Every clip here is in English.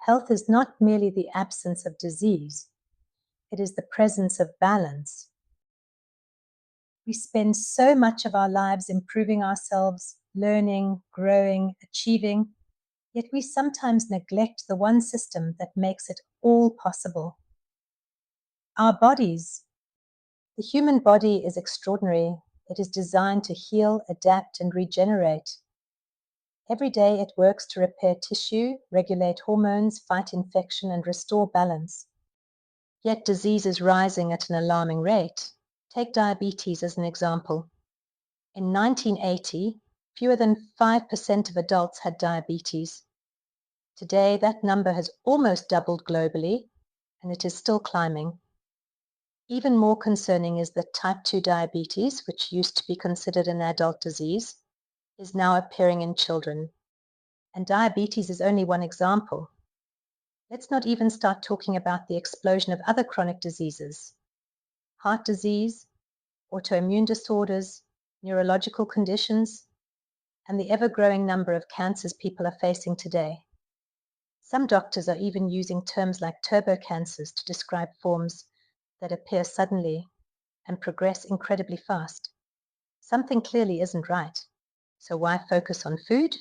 Health is not merely the absence of disease, it is the presence of balance. We spend so much of our lives improving ourselves, learning, growing, achieving, yet we sometimes neglect the one system that makes it all possible. Our bodies. The human body is extraordinary. It is designed to heal, adapt, and regenerate. Every day it works to repair tissue, regulate hormones, fight infection, and restore balance. Yet disease is rising at an alarming rate. Take diabetes as an example. In 1980, fewer than 5% of adults had diabetes. Today, that number has almost doubled globally, and it is still climbing. Even more concerning is that type 2 diabetes, which used to be considered an adult disease, is now appearing in children. And diabetes is only one example. Let's not even start talking about the explosion of other chronic diseases: heart disease, autoimmune disorders, neurological conditions, and the ever-growing number of cancers people are facing today. Some doctors are even using terms like turbo cancers to describe forms that appear suddenly and progress incredibly fast. Something clearly isn't right. So why focus on food?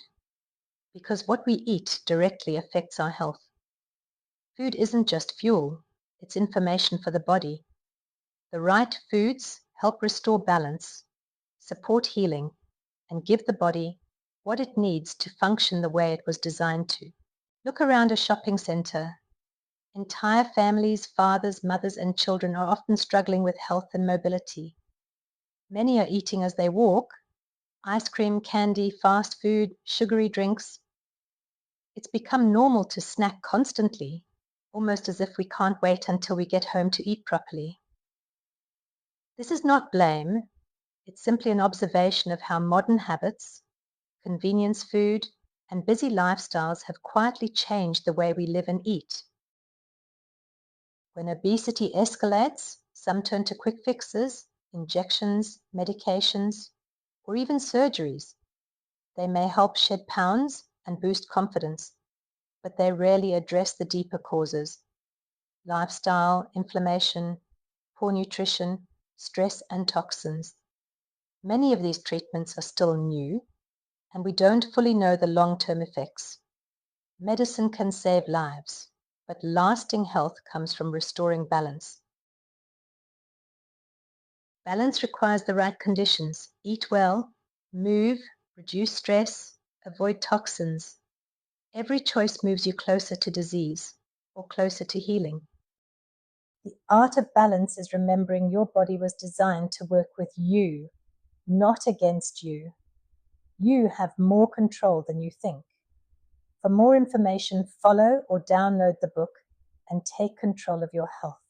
Because what we eat directly affects our health. Food isn't just fuel, it's information for the body. The right foods help restore balance, support healing, and give the body what it needs to function the way it was designed to. Look around a shopping center. Entire families, fathers, mothers, and children are often struggling with health and mobility. Many are eating as they walk: ice cream, candy, fast food, sugary drinks. It's become normal to snack constantly, almost as if we can't wait until we get home to eat properly. This is not blame, it's simply an observation of how modern habits, convenience food, and busy lifestyles have quietly changed the way we live and eat. When obesity escalates, some turn to quick fixes, injections, medications, or even surgeries. They may help shed pounds and boost confidence, but they rarely address the deeper causes: lifestyle, inflammation, poor nutrition, stress, and toxins. Many of these treatments are still new, and we don't fully know the long-term effects. Medicine can save lives, but lasting health comes from restoring balance. Balance requires the right conditions: eat well, move, reduce stress, avoid toxins. Every choice moves you closer to disease or closer to healing. The art of balance is remembering your body was designed to work with you, not against you. You have more control than you think. For more information, follow or download the book and take control of your health.